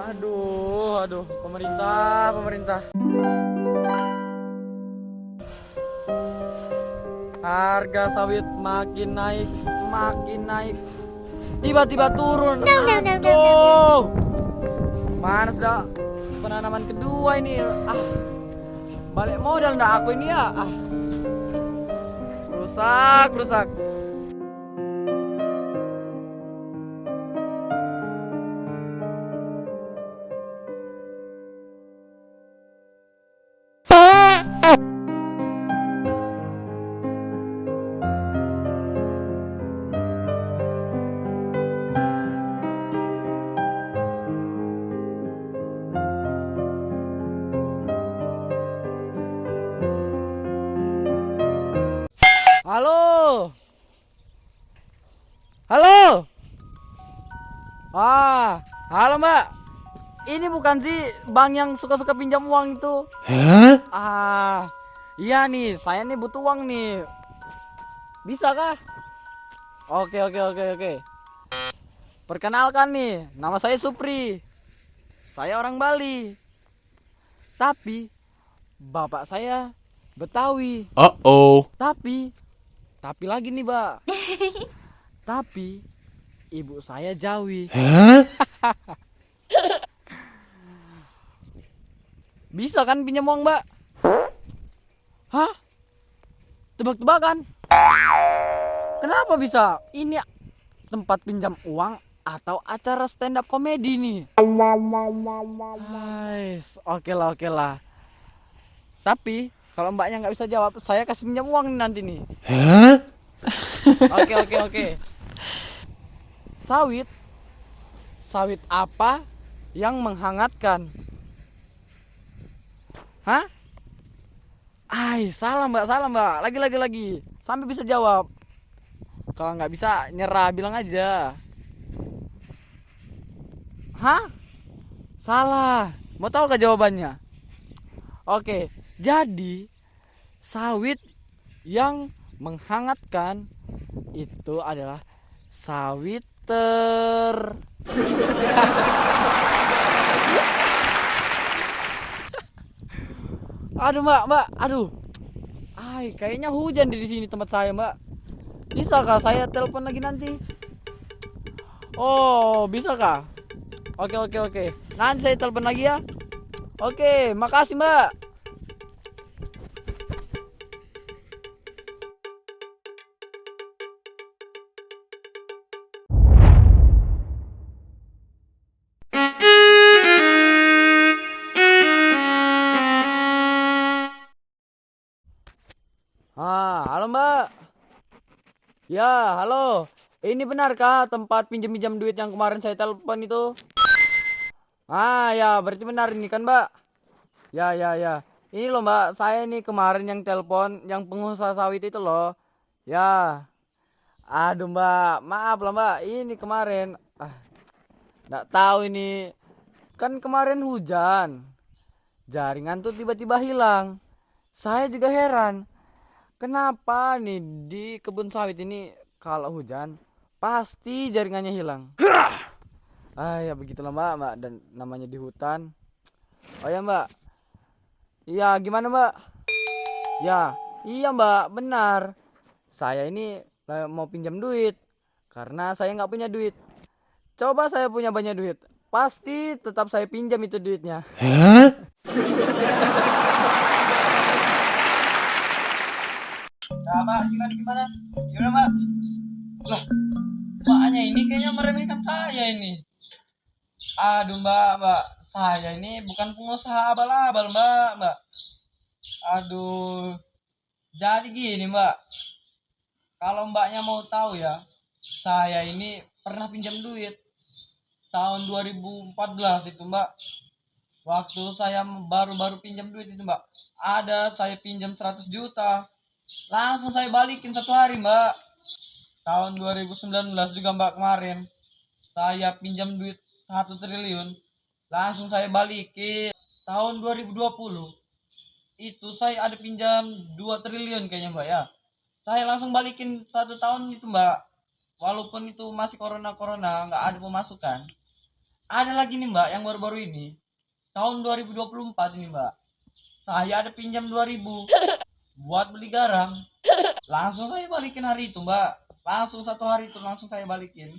Aduh, pemerintah. Harga sawit makin naik. Tiba-tiba turun. Aduh. Mana sudah penanaman kedua ini? Balik modal ndak aku ini ya? Rusak. Halo. Halo. Halo Mbak. Ini bukan sih bang yang suka-suka pinjam uang itu? Iya nih, saya nih butuh uang nih. Bisa kah? Oke. Perkenalkan nih, nama saya Supri. Saya orang Bali. Tapi bapak saya Betawi. Tapi lagi nih, Mbak. Tapi ibu saya Jawi. Bisa kan pinjam uang, Mbak? Hah? Tebak-tebakan? Kenapa bisa? Ini tempat pinjam uang atau acara stand up komedi nih? Oke lah. Tapi kalau mbaknya nggak bisa jawab, saya kasih pinjam uang nih nanti nih. Oke. Sawit apa yang menghangatkan? Hah? Salah mbak. Lagi. Sampai bisa jawab. Kalau nggak bisa nyerah, bilang aja. Hah? Salah. Mau tahu ke jawabannya? Oke, jadi sawit yang menghangatkan itu adalah sawiter. Aduh mbak, aduh. Kayaknya hujan di sini tempat saya mbak. Bisa kah saya telepon lagi nanti? Oh, bisa kah? Oke. Nanti saya telepon lagi ya. Oke, makasih mbak. Halo mbak. Ya, halo. Ini benarkah tempat pinjam-pinjam duit yang kemarin saya telepon itu? Ya, berarti benar ini kan mbak? Ya. Ini loh mbak, saya ini kemarin yang telepon, yang pengusaha sawit itu loh. Ya. Aduh mbak, maaf lah mbak. Ini kemarin, nggak tahu ini. Kan kemarin hujan. Jaringan tuh tiba-tiba hilang. Saya juga heran. Kenapa nih di kebun sawit ini kalau hujan pasti jaringannya hilang? Ya begitulah mbak, dan namanya di hutan. Oh ya mbak. Iya gimana mbak? Ya, iya mbak, benar. Saya ini mau pinjam duit karena saya nggak punya duit. Coba saya punya banyak duit, pasti tetap saya pinjam itu duitnya. Nah, mbak, gimana? Gimana, mbak? Lah, mbaknya ini kayaknya meremehkan saya ini. Aduh, mbak, saya ini bukan pengusaha abal-abal, mbak. Aduh, jadi gini, mbak. Kalau mbaknya mau tahu ya, saya ini pernah pinjam duit tahun 2014 itu, mbak. Waktu saya baru-baru pinjam duit itu, mbak. Ada saya pinjam 100 juta. Langsung saya balikin satu hari, mbak. Tahun 2019 juga mbak, kemarin saya pinjam duit 1 triliun, langsung saya balikin. Tahun 2020 itu saya ada pinjam 2 triliun kayaknya mbak ya, saya langsung balikin 1 tahun itu mbak, walaupun itu masih corona nggak ada pemasukan. Ada lagi nih mbak yang baru-baru ini. Tahun 2024 ini mbak. Saya ada pinjam 2.000 buat beli garam. Langsung saya balikin hari itu mbak. Langsung satu hari itu langsung saya balikin.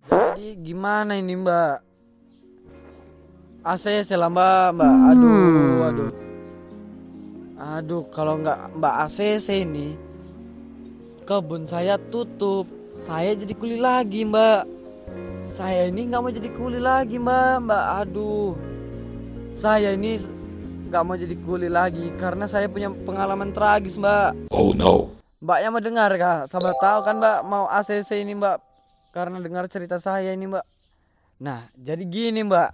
Jadi gimana ini mbak? AC lah mbak. Aduh, kalau nggak mbak ACC ini, kebun saya tutup. Saya jadi kuli lagi mbak. Saya ini nggak mau jadi kuli lagi mbak. Aduh, saya ini nggak mau jadi kuli lagi karena saya punya pengalaman tragis mbak. Oh no. Mbaknya mau dengar kah? Sabar tahu kan mbak mau ACC ini mbak. Karena dengar cerita saya ini mbak. Nah, jadi gini mbak.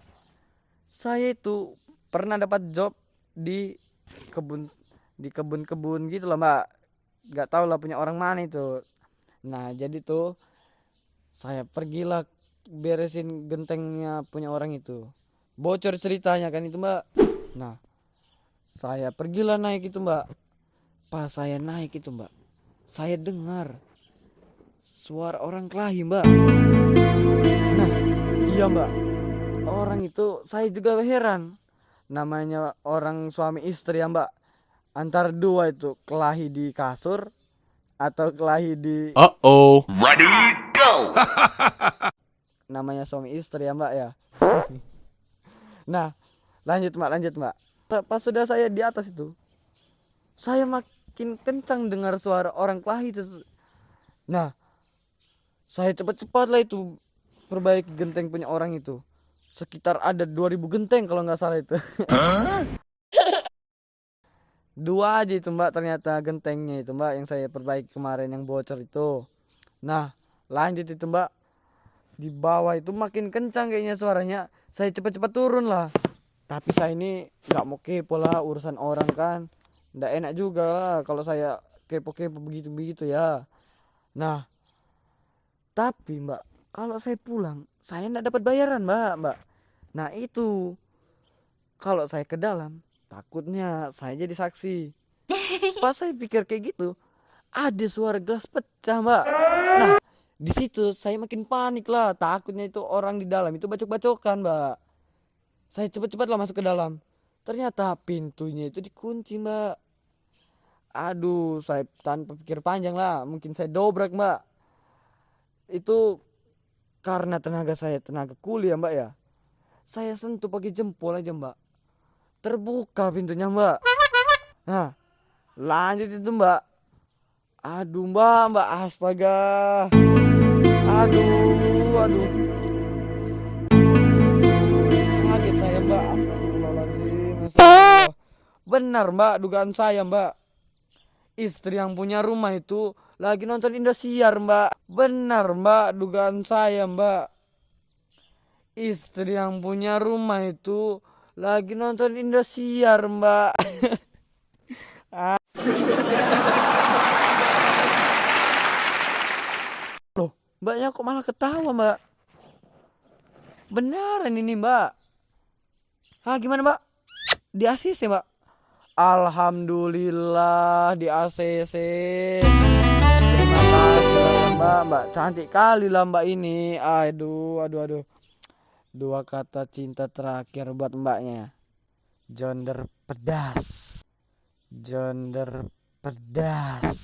Saya itu pernah dapat job di kebun kebun gitu lah mbak. Gak tau lah punya orang mana itu. Nah jadi tuh saya pergilah beresin gentengnya punya orang itu. Bocor ceritanya kan itu mbak. Nah saya pergilah naik itu mbak. Pas saya naik itu mbak, saya dengar suara orang kelahi mbak. Nah iya mbak, orang itu saya juga heran. Namanya orang suami istri ya mbak. Antar dua itu kelahi di kasur atau kelahi di Uh-oh. Ready, go. namanya suami istri ya mbak ya. Nah lanjut mbak. Pas sudah saya di atas itu, saya makin kencang dengar suara orang kelahi itu. Nah saya cepat-cepat lah itu perbaiki genteng punya orang itu. Sekitar ada 2.000 genteng kalau nggak salah itu. Dua aja itu mbak ternyata gentengnya itu mbak yang saya perbaiki kemarin yang bocor itu. Nah lanjut itu mbak, di bawah itu makin kencang kayaknya suaranya. Saya cepat-cepat turun lah. Tapi saya ini nggak mau kepo lah urusan orang kan. Nggak enak juga lah kalau saya kepo-kepo begitu-begitu ya. Nah tapi mbak, kalau saya pulang saya nggak dapat bayaran mbak. Nah itu kalau saya ke dalam takutnya saya jadi saksi. Pas saya pikir kayak gitu, ada suara gelas pecah mbak. Nah di situ saya makin panik lah, takutnya itu orang di dalam itu bacok-bacokan mbak. Saya cepat-cepat lah masuk ke dalam. Ternyata pintunya itu dikunci mbak. Aduh saya tanpa pikir panjang lah, mungkin saya dobrak mbak. Itu karena tenaga saya tenaga kuli ya mbak ya. Saya sentuh pakai jempol aja mbak, terbuka pintunya mbak. Nah lanjut itu mbak. Aduh mbak astaga. Aduh. Kaget saya mbak. Astagfirullah. Benar mbak dugaan saya mbak. Istri yang punya rumah itu lagi nonton Indosiar mbak. Benar mbak dugaan saya mbak. Istri yang punya rumah itu lagi nonton Indosiar mbak. Loh mbaknya kok malah ketawa mbak. Beneran ini mbak. Hah gimana mbak? Di ACC mbak? Alhamdulillah di ACC. Terima kasih lah mbak. Cantik kali lah mbak ini. Aduh. Dua kata cinta terakhir buat mbaknya. Jonder pedas. Jonder pedas.